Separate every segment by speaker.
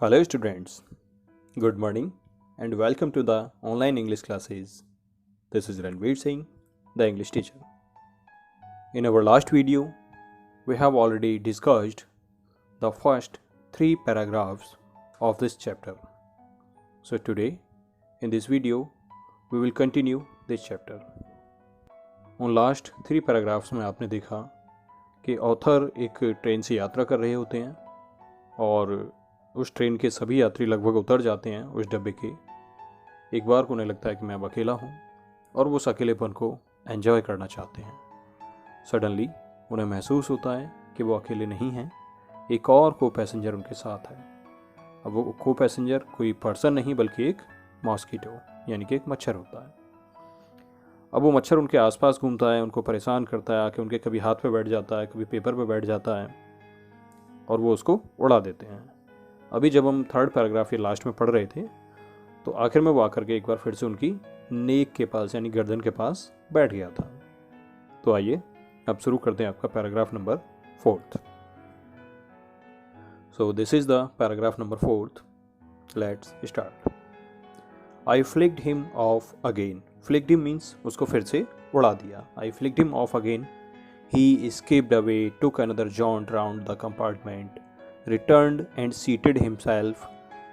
Speaker 1: Hello students, good morning and welcome to the online English classes. This is Ranveer Singh, the English teacher. In our last video, we have already discussed the first 3 paragraphs of this chapter. So today, in this video, we will continue this chapter. उन last 3 paragraphs में आपने देखा कि author एक train से यात्रा कर रहे होते हैं और उस ट्रेन के सभी यात्री लगभग उतर जाते हैं उस डब्बे के। एक बार को उन्हें लगता है कि मैं अब अकेला हूँ और वो उस अकेलेपन को एंजॉय करना चाहते हैं। सडनली उन्हें महसूस होता है कि वो अकेले नहीं हैं, एक और को पैसेंजर उनके साथ है। अब वो को पैसेंजर कोई पर्सन नहीं बल्कि एक मॉस्किटो यानी कि एक मच्छर होता है। अब वो मच्छर उनके आसपास घूमता है, उनको परेशान करता है, आके उनके कभी हाथ पे बैठ जाता है, कभी पेपर पे बैठ जाता है और वो उसको उड़ा देते हैं। अभी जब हम 3rd पैराग्राफ ये लास्ट में पढ़ रहे थे तो आखिर में वो आकर के एक बार फिर से उनकी नेक के पास यानी गर्दन के पास बैठ गया था। तो आइए अब शुरू करते हैं आपका paragraph number 4th। So this is the paragraph number 4th। Let's start. I flicked him off again. Flicked him means उसको फिर से उड़ा दिया। I flicked him off again. He escaped away, took another jaunt round the compartment, returned and seated himself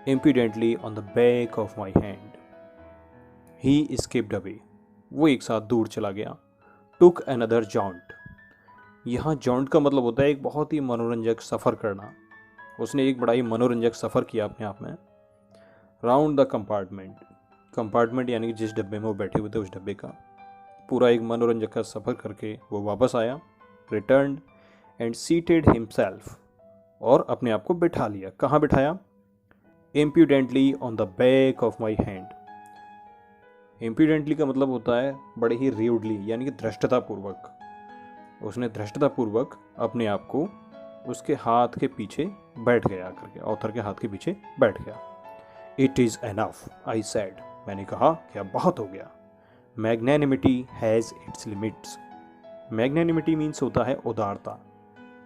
Speaker 1: impudently on the back of my hand. He escaped away. वो एक साथ दूर चला गया। Took another jaunt. यहाँ jaunt का मतलब होता है एक बहुत ही मनोरंजक सफ़र करना। उसने एक बड़ा ही मनोरंजक सफ़र किया अपने आप में। Round the compartment. Compartment यानी कि जिस डब्बे में वो बैठे हुए थे उस डब्बे का पूरा एक मनोरंजक का सफ़र करके वो वापस आया। Returned and seated himself. और अपने आप को बिठा लिया। कहाँ बिठाया? Impudently on the back of my hand. Impudently का मतलब होता है बड़े ही rudely यानी कि धृष्टतापूर्वक। उसने धृष्टतापूर्वक अपने आप को उसके हाथ के पीछे बैठ गया करके, ऑथर के हाथ के पीछे बैठ गया। It is enough, I said. मैंने कहा कि अब बहुत हो गया। Magnanimity has its limits. Magnanimity means होता है उदारता।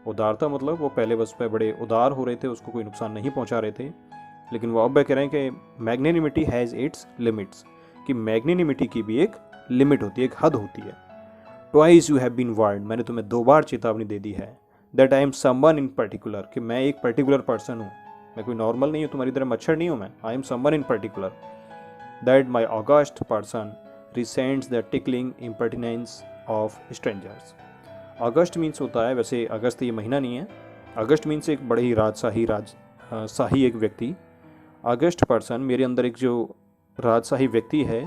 Speaker 1: उदारता मतलब वो पहले बस पे बड़े उदार हो रहे थे, उसको कोई नुकसान नहीं पहुंचा रहे थे, लेकिन वो अब कह रहे हैं कि मैग्नेनिमिटी हैज़ इट्स लिमिट्स, कि मैग्नेनिमिटी की भी एक लिमिट होती है, एक हद होती है। Twice you have been warned, मैंने तुम्हें 2 बार चेतावनी दे दी है। That I am someone in particular, कि मैं एक पर्टिकुलर पर्सन हूँ, मैं कोई नॉर्मल नहीं हूँ, तुम्हारी तरह मच्छर नहीं हूँ मैं। I am someone in particular. That my august person resents the tickling impertinence of strangers. अगस्त मीन्स होता है, वैसे अगस्त ये महीना नहीं है, अगस्त मीन्स एक बड़े ही राजशाही एक व्यक्ति। अगस्त पर्सन मेरे अंदर एक जो राजशाही व्यक्ति है,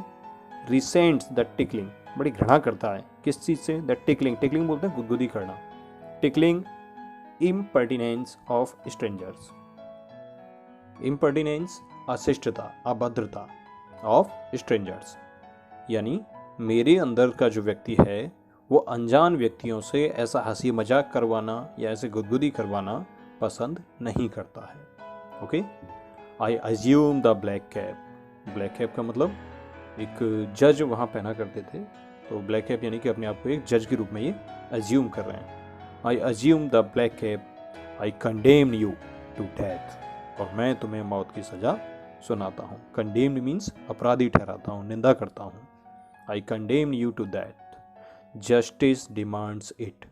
Speaker 1: रिसेंट्स द टिकलिंग, बड़ी घृणा करता है। किस चीज़ से? द टिकलिंग, टिकलिंग बोलते हैं गुदगुदी करना। Tickling impertinence of strangers. Impertinence अशिष्टता, अभद्रता, ऑफ स्ट्रेंजर्स यानी मेरे अंदर का जो व्यक्ति है वो अनजान व्यक्तियों से ऐसा हंसी मजाक करवाना या ऐसे गुदगुदी करवाना पसंद नहीं करता है। Okay. I assume the black cap. Black cap का मतलब एक जज वहाँ पहना करते थे, तो ब्लैक कैप यानी कि अपने आप को एक जज के रूप में ये अज्यूम कर रहे हैं। I assume the black cap. I condemn you to death, और मैं तुम्हें मौत की सज़ा सुनाता हूँ। कंडेम्ड मीन्स अपराधी ठहराता हूँ, निंदा करता हूँ। I condemn you to that. Justice demands it,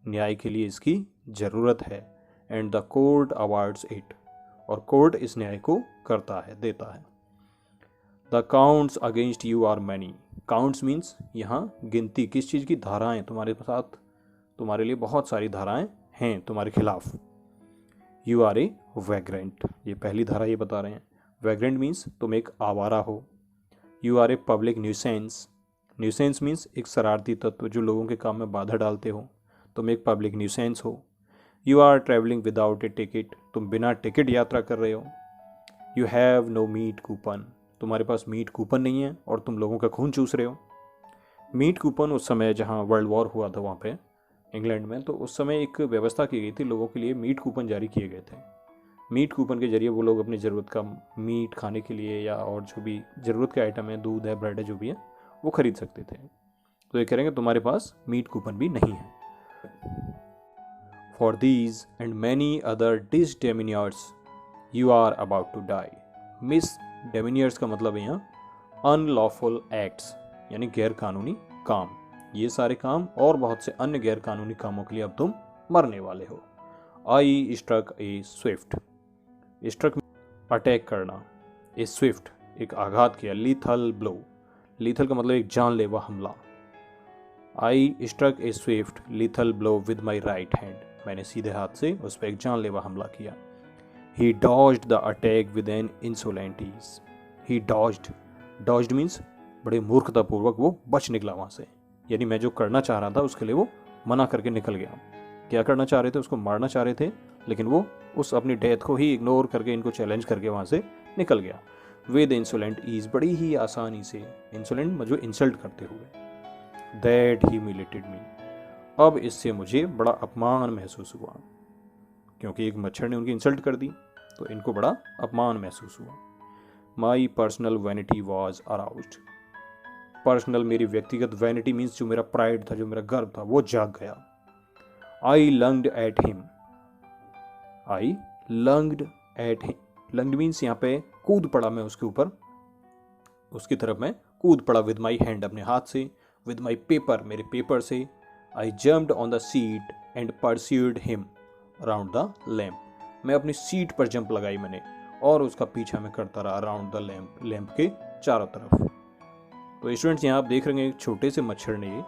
Speaker 1: न्याय के लिए इसकी ज़रूरत है। And the court awards it, और कोर्ट इस न्याय को करता है, देता है। The counts against you are many. Counts means यहाँ गिनती, किस चीज़ की? धाराएं। तुम्हारे साथ, तुम्हारे लिए बहुत सारी धाराएं हैं तुम्हारे खिलाफ। यू आर ए वैग्रेंट, ये पहली धारा ये बता रहे हैं। वैग्रेंट मीन्स तुम एक आवारा हो। You are a public nuisance. Nuisance means एक शरारती तत्व जो लोगों के काम में बाधा डालते हो, तुम एक पब्लिक न्यूसेंस हो। You are travelling without a ticket, तुम बिना टिकट यात्रा कर रहे हो। You have no meat coupon, तुम्हारे पास मीट कूपन नहीं है और तुम लोगों का खून चूस रहे हो। मीट कूपन उस समय जहाँ वर्ल्ड वॉर हुआ था वहाँ पे इंग्लैंड में, तो उस समय एक व्यवस्था की गई थी, लोगों के लिए मीट कूपन जारी किए गए थे। मीट कूपन के जरिए वो लोग अपनी ज़रूरत का मीट खाने के लिए या और जो भी ज़रूरत के आइटम है, दूध है, ब्रेड है, जो भी है, वो खरीद सकते थे। तो ये कहेंगे तुम्हारे पास मीट कूपन भी नहीं है। For these and many other disdemeanors, you are about to die. Misdemeanours का मतलब है यहाँ अनलॉफुल एक्ट्स यानी गैर कानूनी काम। ये सारे काम और बहुत से अन्य गैर कानूनी कामों के लिए अब तुम मरने वाले हो। I struck a swift. Struck attack करना, ए स्विफ्ट एक आघात किया, लीथल ब्लो, लीथल का मतलब एक जानलेवा हमला। I struck a swift lethal blow with my right hand. मैंने सीधे हाथ से उस पर एक जानलेवा हमला किया। He dodged the attack with an insolent ease. He dodged, dodged means बड़े मूर्खतापूर्वक वो बच निकला वहाँ से, यानी मैं जो करना चाह रहा था उसके लिए वो मना करके निकल गया। क्या करना चाह रहे थे? उसको मारना चाह रहे थे, लेकिन वो उस अपनी डेथ को ही इग्नोर करके, इनको चैलेंज करके वहाँ से निकल गया। विद इंसोलेंट ईज, बड़ी ही आसानी से, इंसोलेंट मुझे इंसल्ट करते हुए। दैट ह्यूमिलेटेड मी, अब इससे मुझे बड़ा अपमान महसूस हुआ, क्योंकि एक मच्छर ने उनकी इंसल्ट कर दी तो इनको बड़ा अपमान महसूस हुआ। My personal vanity was aroused. Personal मेरी व्यक्तिगत वैनिटी मीन्स जो मेरा प्राइड था, जो मेरा गर्व था, वो जाग गया। I lunged at him. I lunged at him, lunged means यहाँ पे कूद पड़ा मैं उसके ऊपर, उसकी तरफ मैं कूद पड़ा। विद माई हैंड, अपने हाथ से। विद माई पेपर, मेरे पेपर से। I jumped on the seat and pursued him around the lamp. मैं अपनी सीट पर जंप लगाई मैंने और उसका पीछा मैं करता रहा अराउंड द लैम्प, लैम्प के चारों तरफ। तो स्टूडेंट्स यहाँ आप देख रहे हैं एक छोटे से मच्छर ने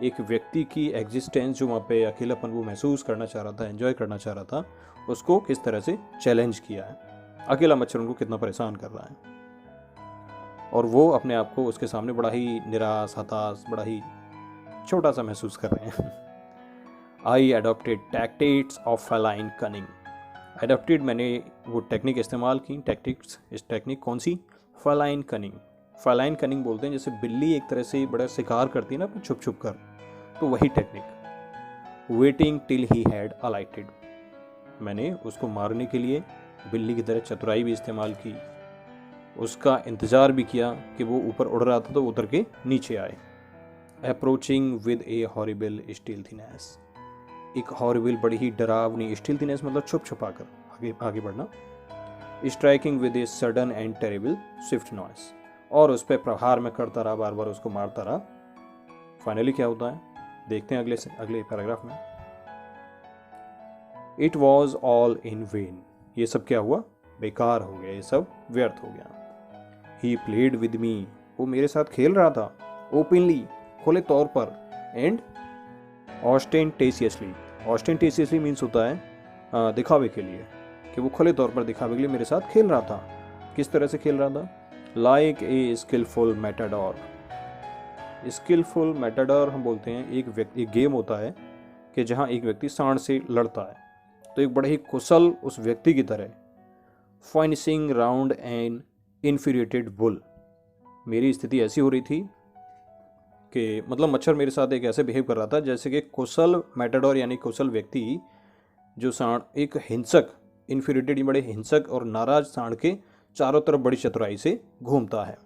Speaker 1: एक व्यक्ति की एग्जिस्टेंस, जो वहाँ पे अकेलापन वो महसूस करना चाह रहा था, एंजॉय करना चाह रहा था, उसको किस तरह से चैलेंज किया है। अकेला मच्छर उनको कितना परेशान कर रहा है, और वो अपने आप को उसके सामने बड़ा ही निराश, हताश, बड़ा ही छोटा सा महसूस कर रहे हैं। I adopted tactics of feline cunning. Adopted, मैंने वो टेक्निक इस्तेमाल की। टैक्टिक्स, इस टेक्निक कौन सी? Feline cunning. फेलाइन कनिंग बोलते हैं जैसे बिल्ली एक तरह से बड़ा शिकार करती है ना छुप छुप कर, तो वही technique. Waiting till he had अलाइटेड, मैंने उसको मारने के लिए बिल्ली की तरह चतुराई भी इस्तेमाल की, उसका इंतज़ार भी किया कि वो ऊपर उड़ रहा था तो उतर के नीचे आए। अप्रोचिंग विद ए हॉरिबल स्टील्थीनेस, एक हॉरिबल बड़ी ही डरावनी, स्टील्थीनेस मतलब छुप छुपा कर आगे आगे बढ़ना। Striking with a sudden and terrible Swift noise, और उस पर प्रहार में करता रहा, बार बार उसको मारता रहा। फाइनली क्या होता है देखते हैं अगले पैराग्राफ में। It was all in when, ये सब क्या हुआ? बेकार हो गया, ये सब व्यर्थ हो गया। ही प्लेड विद मी, वो मेरे साथ खेल रहा था, ओपनली, खुले तौर पर, एंड ऑस्टेंटेशियसली। ऑस्टेंटेशियसली मीन्स होता है दिखावे के लिए, कि वो खुले तौर पर दिखावे के लिए मेरे साथ खेल रहा था। किस तरह से खेल रहा था? Like a skilful matador. Skilful matador हम बोलते हैं एक गेम होता है कि जहाँ एक व्यक्ति सांड से लड़ता है, तो एक बड़े ही कुशल उस व्यक्ति की तरह फाइनिशिंग राउंड एन इन्फीरिएटेड बुल। मेरी स्थिति ऐसी हो रही थी कि मतलब मच्छर मेरे साथ एक ऐसे बिहेव कर रहा था जैसे कि कुशल मैटाडोर यानी कुशल व्यक्ति जो सांड, एक हिंसक, इन्फीरिएटेड बड़े हिंसक और नाराज सांड के चारों तरफ बड़ी चतुराई से घूमता है,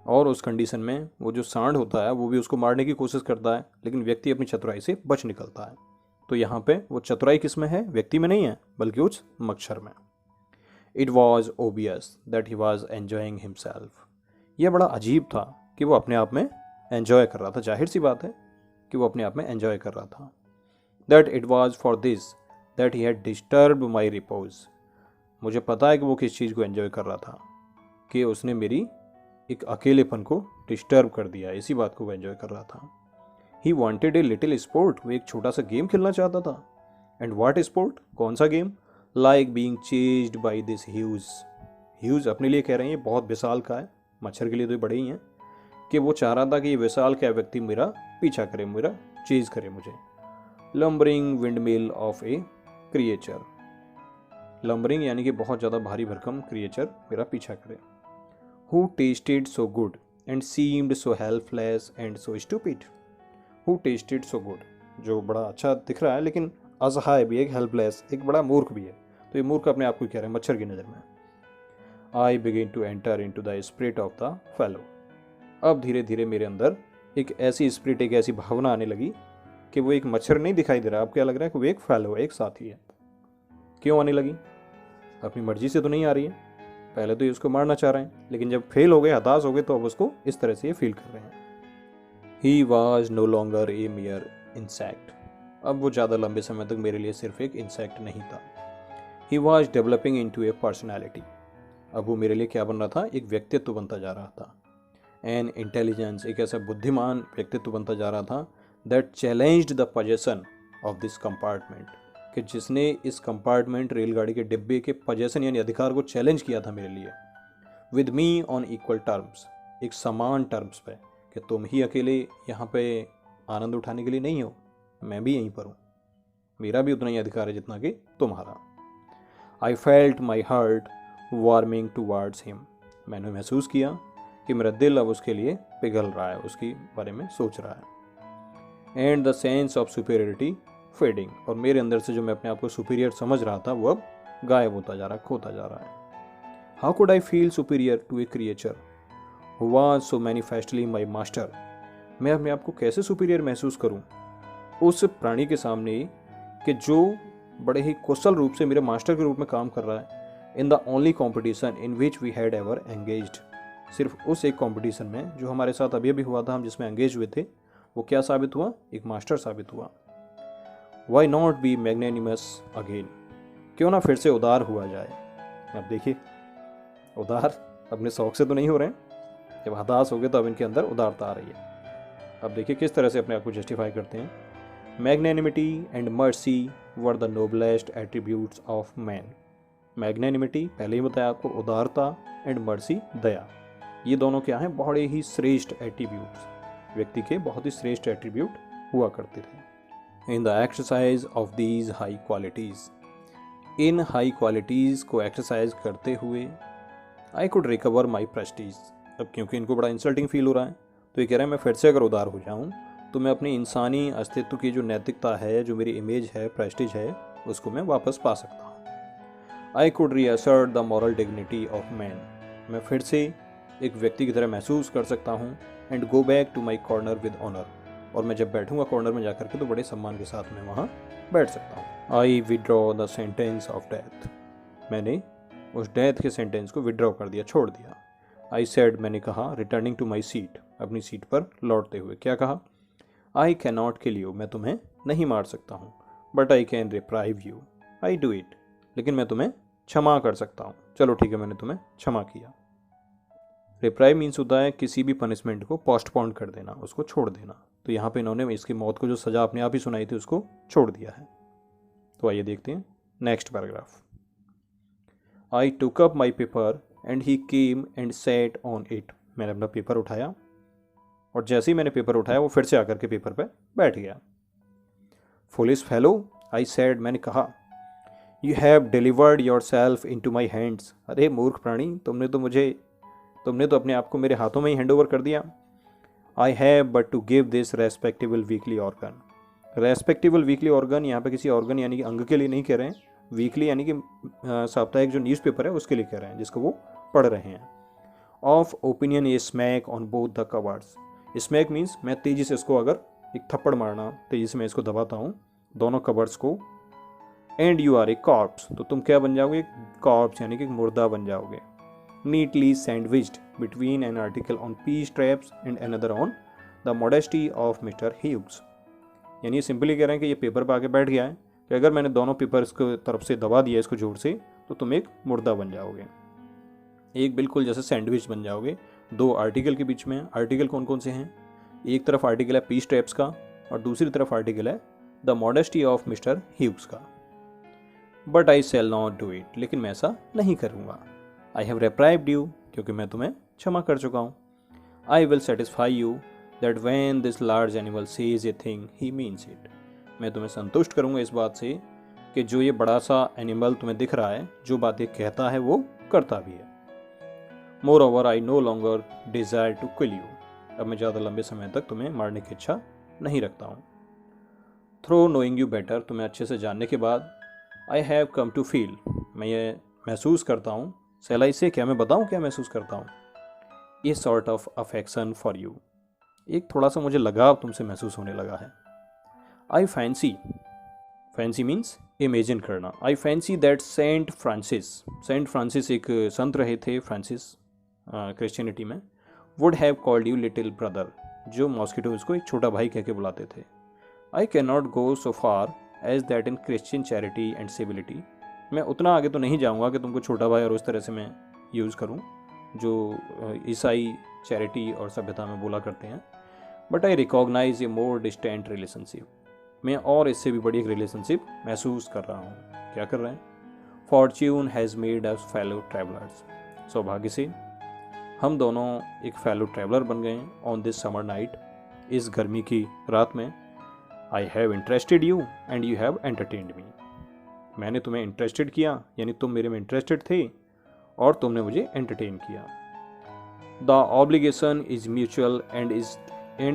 Speaker 1: और उस कंडीशन में वो जो सांड होता है वो भी उसको मारने की कोशिश करता है, लेकिन व्यक्ति अपनी चतुराई से बच निकलता है। तो यहाँ पे वो चतुराई किस में है? व्यक्ति में नहीं है, बल्कि उस मच्छर में। It was obvious that he was enjoying himself, यह बड़ा अजीब था कि वो अपने आप में एंजॉय कर रहा था। जाहिर सी बात है कि वो अपने आप में एंजॉय कर रहा था। That it was for this that he had disturbed my repose, मुझे पता है कि वो किस चीज़ को एंजॉय कर रहा था, कि उसने मेरी एक अकेलेपन को डिस्टर्ब कर दिया, इसी बात को वो एंजॉय कर रहा था। He wanted a little sport, वो एक छोटा सा गेम खेलना चाहता था। एंड व्हाट स्पोर्ट, कौन सा game? Like being chased by this huge. Huge अपने लिए कह रहे हैं, ये बहुत विशाल का है, मच्छर के लिए तो ये बड़े ही हैं, कि वो चाह रहा था कि ये विशाल क्या व्यक्ति मेरा पीछा करे, मेरा चेज करे मुझे। Lumbering windmill of A creature, lumbering यानी कि बहुत ज़्यादा भारी भरकम क्रिएचर मेरा पीछा करे। Who tested so good and seemed so helpless and so stupid. Who tested so good, जो बड़ा अच्छा दिख रहा है लेकिन असहाय भी, एक हेल्पलेस, एक बड़ा मूर्ख भी है। तो ये मूर्ख अपने आप को कह रहे हैं मच्छर की नज़र में। I begin to enter into the spirit of the fellow, अब धीरे धीरे मेरे अंदर एक ऐसी स्पिरिट, एक ऐसी भावना आने लगी कि वो एक मच्छर नहीं दिखाई दे रहा, अब क्या लग रहा है कि वो एक फेलो, एक साथी है। क्यों आने लगी? अपनी मर्जी से तो नहीं आ रही है। पहले तो ये उसको मारना चाह रहे हैं, लेकिन जब फेल हो गए, हताश हो गए, तो अब उसको इस तरह से ये फील कर रहे हैं। He was no longer a mere insect. अब वो ज़्यादा लंबे समय तक मेरे लिए सिर्फ एक इंसेक्ट नहीं था। He was developing into a personality. अब वो मेरे लिए क्या बन रहा था? एक व्यक्तित्व बनता जा रहा था। एन इंटेलिजेंस, एक ऐसा बुद्धिमान व्यक्तित्व बनता जा रहा था that challenged the possession of this compartment, कि जिसने इस कंपार्टमेंट रेलगाड़ी के डिब्बे के पोजेसन यानी अधिकार को चैलेंज किया था मेरे लिए। With me on equal terms, एक समान टर्म्स पे, कि तुम ही अकेले यहाँ पे आनंद उठाने के लिए नहीं हो, मैं भी यहीं पर हूँ, मेरा भी उतना ही अधिकार है जितना कि तुम्हारा। I felt my heart warming towards him. मैंने महसूस किया कि मेरा दिल अब उसके लिए पिघल रहा है, उसके बारे में सोच रहा है। And the sense of superiority fading, और मेरे अंदर से जो मैं अपने आप को सुपीरियर समझ रहा था वो अब गायब होता जा रहा है, खोता जा रहा है। How could I feel superior to a creature who was so manifestly my master. मैं अपने आप को कैसे सुपीरियर महसूस करूं उस प्राणी के सामने कि जो बड़े ही कुशल रूप से मेरे मास्टर के रूप में काम कर रहा है। In the only competition in which we had ever engaged, सिर्फ उस एक कॉम्पिटिशन में जो हमारे साथ अभी अभी हुआ था, हम जिसमें एंगेज हुए थे, वो क्या साबित हुआ? एक मास्टर साबित हुआ। वाई नॉट बी मैग्नेनिमस अगेन, क्यों ना फिर से उदार हुआ जाए। अब देखिए, उदार अपने शौक से तो नहीं हो रहे हैं, जब हताश हो गए तो अब इनके अंदर उदारता आ रही है। अब देखिए किस तरह से अपने आप को जस्टिफाई करते हैं। Magnanimity and mercy were the noblest attributes of man. Magnanimity पहले ही बताया आपको, उदारता, एंड मर्सी दया, ये दोनों क्या हैं? बड़े ही श्रेष्ठ एट्रीब्यूट्स, व्यक्ति के बहुत ही श्रेष्ठ एट्रीब्यूट हुआ करते थे। In the exercise of these high qualities, in high qualities को एक्सरसाइज करते हुए I could recover my Prestige. अब क्योंकि इनको बड़ा इंसल्टिंग फील हो रहा है, तो ये कह रहे हैं मैं फिर से अगर उदार हो जाऊँ तो मैं अपनी इंसानी अस्तित्व की जो नैतिकता है, जो मेरी इमेज है, प्रेस्टीज है, उसको मैं वापस पा सकता हूँ। I could reassert the moral dignity of man, मैं फिर से एक व्यक्ति की तरह महसूस कर सकता हूँ। And go back to my corner with honour, और मैं जब बैठूंगा कॉर्नर में जाकर के तो बड़े सम्मान के साथ मैं वहाँ बैठ सकता हूँ। आई withdraw the sentence of death, मैंने उस डेथ के सेंटेंस को विड्रॉ कर दिया, छोड़ दिया। आई सेड, मैंने कहा, रिटर्निंग टू माई सीट, अपनी सीट पर लौटते हुए क्या कहा? आई कैन नॉट किल यू, मैं तुम्हें नहीं मार सकता हूँ। But I can reprieve you, I do it, लेकिन मैं तुम्हें क्षमा कर सकता हूँ। चलो ठीक है, मैंने तुम्हें क्षमा किया। रिप्राइव मीन्स होता है किसी भी पनिशमेंट को पोस्टपोन कर देना, उसको छोड़ देना। तो यहाँ पे इन्होंने इसकी मौत को जो सज़ा अपने आप ही सुनाई थी उसको छोड़ दिया है। तो आइए देखते हैं next paragraph. I took up my paper and he came and set on it, मैंने अपना पेपर उठाया और जैसे ही मैंने पेपर उठाया वो फिर से आकर के पेपर पे बैठ गया। फुलिश फेलो, आई सेड, मैंने कहा, you have delivered yourself into my hands. अरे मूर्ख प्राणी, तुमने तो अपने आप को मेरे हाथों में ही हैंड ओवर कर दिया। I have but to give this respectable weekly organ. Respectable weekly organ यहाँ पे किसी ऑर्गन यानी कि अंग के लिए नहीं कह रहे हैं, वीकली यानी कि साप्ताहिक जो न्यूज़पेपर है उसके लिए कह रहे हैं, जिसको वो पढ़ रहे हैं। Of opinion A smack on both the coverts. Smack means मैं तेज़ी से इसको अगर एक थप्पड़ मारना, तेज़ी से मैं इसको दबाता हूँ दोनों कवर्ड्स को। And you are a corpse, तो तुम क्या बन जाओगे? कॉर्प्स यानी कि मुर्दा बन जाओगे। Neatly sandwiched between an article on peace traps and another on the modesty of mister Hughes. यानी सिंपली कह रहे हैं कि ये पेपर पर आके बैठ गया है कि अगर मैंने दोनों पेपर इसको तरफ से दबा दिया इसको जोर से, तो तुम एक मुर्दा बन जाओगे, एक बिल्कुल जैसे सैंडविच बन जाओगे। दो आर्टिकल के बीच में, आर्टिकल कौन कौन से हैं? एक तरफ आर्टिकल है पीस ट्रैप्स का और दूसरी तरफ आर्टिकल है the modesty of mister Hughes का। But I shall not do it, लेकिन मैं ऐसा नहीं करूँगा। आई हैव रिप्राइव्ड यू, क्योंकि मैं तुम्हें क्षमा कर चुका हूँ। I will satisfy you that when this large animal says a thing he means it. मैं तुम्हें संतुष्ट करूँगा इस बात से कि जो ये बड़ा सा एनिमल तुम्हें दिख रहा है, जो बात ये कहता है वो करता भी है। Moreover I no longer desire to kill you, अब मैं ज़्यादा लंबे समय तक तुम्हें मारने की इच्छा नहीं रखता हूँ। थ्रो नोइंग यू बेटर, तुम्हें अच्छे से जानने के बाद, I have come to feel, मैं ये महसूस करता हूँ। सैलाई से क्या मैं बताऊँ क्या महसूस करता हूँ? ये sort of affection for you, एक थोड़ा सा मुझे लगाव तुमसे महसूस होने लगा है। I fancy, fancy means imagine करना। I fancy that Saint Francis एक संत रहे थे, फ्रांसिस क्रिश्चियनिटी में, would have called you little brother, जो मॉस्किटोज को एक छोटा भाई कह के बुलाते थे। I can not go so far as that in Christian charity and civility, मैं उतना आगे तो नहीं जाऊँगा कि तुमको छोटा भाई और उस तरह से मैं यूज़ करूँ जो ईसाई चैरिटी और सभ्यता में बोला करते हैं। But I recognise a more distant relationship, मैं और इससे भी बड़ी एक रिलेशनशिप महसूस कर रहा हूँ। क्या कर रहे हैं? Fortune has made us fellow travellers, सौभाग्य से हम दोनों एक फेलो ट्रैवलर बन गए ऑन दिस समर नाइट, इस गर्मी की रात में। I have interested you and you have entertained me, मैंने तुम्हें इंटरेस्टेड किया यानी तुम मेरे में इंटरेस्टेड थे और तुमने मुझे एंटरटेन किया। The obligation is mutual and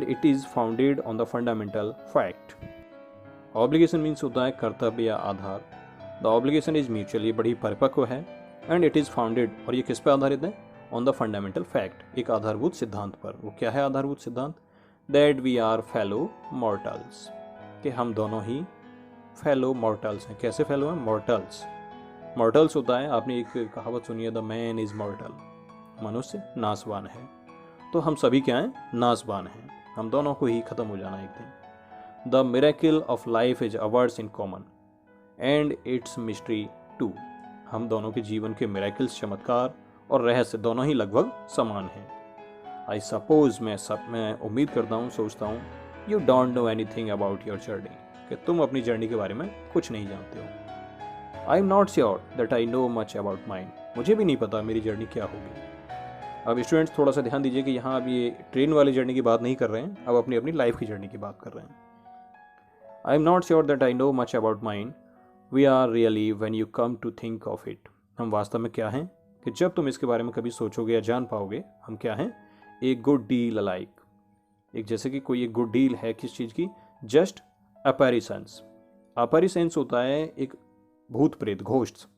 Speaker 1: it is founded on the fundamental fact. Obligation means होता है कर्तव्य या आधार। द ऑब्लिगेशन इज म्यूचुअल, ये बड़ी परिपक्व है, एंड इट इज़ फाउंडेड, और ये किस पे आधारित है? ऑन द फंडामेंटल फैक्ट, एक आधारभूत सिद्धांत पर। वो क्या है आधारभूत सिद्धांत? That we are fellow mortals, कि हम दोनों ही फेलो मॉर्टल्स हैं। कैसे फेलो हैं? मॉर्टल्स। मॉर्टल्स होता है, आपने एक कहावत सुनी है, द मैन इज मॉर्टल, मनुष्य नासवान है। तो हम सभी क्या हैं? नासवान हैं, हम दोनों को ही खत्म हो जाना एक दिन। The miracle of life is ours in common and its mystery too, हम दोनों के जीवन के मिरेकल्स, चमत्कार और रहस्य दोनों ही लगभग समान हैं। आई सपोज, मैं उम्मीद करता हूँ, सोचता हूँ, you don't know anything about your journey, कि तुम अपनी जर्नी के बारे में कुछ नहीं जानते हो। आई am not sure that I know much about mind, मुझे भी नहीं पता मेरी जर्नी क्या होगी। अब स्टूडेंट्स थोड़ा सा ध्यान दीजिए कि यहाँ अब ये ट्रेन वाली जर्नी की बात नहीं कर रहे हैं, अब अपनी अपनी लाइफ की जर्नी की बात कर रहे हैं। I am not sure that I know much about mind, we are really when you come to think of it, हम वास्तव में क्या हैं कि जब तुम इसके बारे में कभी सोचोगे या जान पाओगे, हम क्या हैं? एक गुड डील अलाइक, एक जैसे कि कोई एक गुड डील है किस चीज़ की? जस्ट अपैरिसेंस। अपैरिसेंस होता है एक भूत प्रेत, ghost,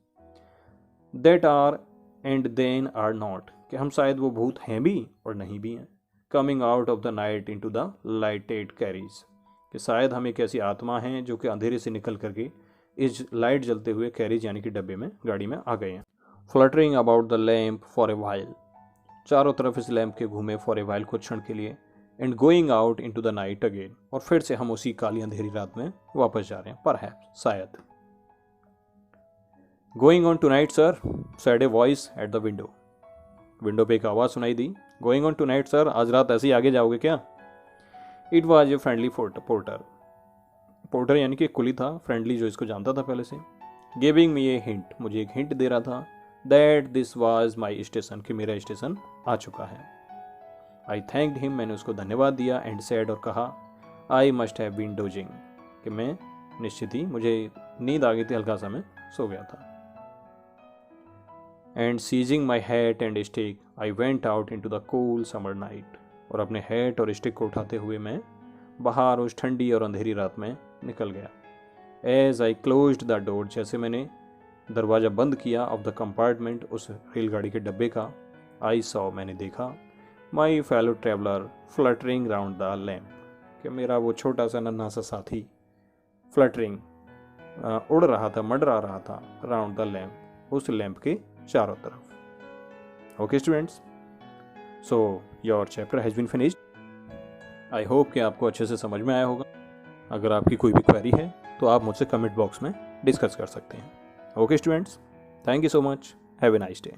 Speaker 1: that are and then are not, कि हम शायद वो भूत हैं भी और नहीं भी हैं। Coming out of the night into the lighted carries, कि शायद हम एक ऐसी आत्मा हैं जो कि अंधेरे से निकल करके इस लाइट जलते हुए कैरीज यानी कि डब्बे में, गाड़ी में आ गए हैं। Fluttering about the lamp for a while, चारों तरफ इस लैम्प के घूमे फॉर ए वाइल, कुछ क्षण के लिए। And going out into the night again, और फिर से हम उसी काली अंधेरी रात में वापस जा रहे हैं, परहैप्स, शायद। Going on tonight sir, said a voice at the window, window पे एक आवाज़ सुनाई दी। Going on tonight sir, आज रात ऐसे ही आगे जाओगे क्या? It was a friendly porter यानी कि कुली था, फ्रेंडली, जो इसको जानता था पहले से। गिविंग मी ए हिंट, मुझे एक हिंट दे रहा था, that this was my station, कि मेरा स्टेशन आ चुका है। आई थैंक्ड हिम, मैंने उसको धन्यवाद दिया। एंड सेड, और कहा, I must have been dozing, कि मैं निश्चित ही, मुझे नींद आ गई थी, हल्का सा मैं सो गया था। And seizing my hat and stick I went out into the cool summer night, और अपने हैट और स्टिक को उठाते हुए मैं बाहर उस ठंडी और अंधेरी रात में निकल गया। As I closed the door, जैसे मैंने दरवाज़ा बंद किया, ऑफ द कंपार्टमेंट, उस रेलगाड़ी के डब्बे का। आई सॉ, मैंने देखा, my fellow traveller fluttering round the lamp, कि मेरा वो छोटा सा नन्हा सा साथी फ्लटरिंग, उड़ रहा था, मंडरा रहा था, राउंड द लैम्प, उस लैम्प के चारों तरफ। Okay students, so your chapter has been finished. I hope कि आपको अच्छे से समझ में आया होगा। अगर आपकी कोई भी क्वेरी है तो आप मुझसे कमेंट बॉक्स में डिस्कस कर सकते हैं। Okay students, thank you so much, have a nice day.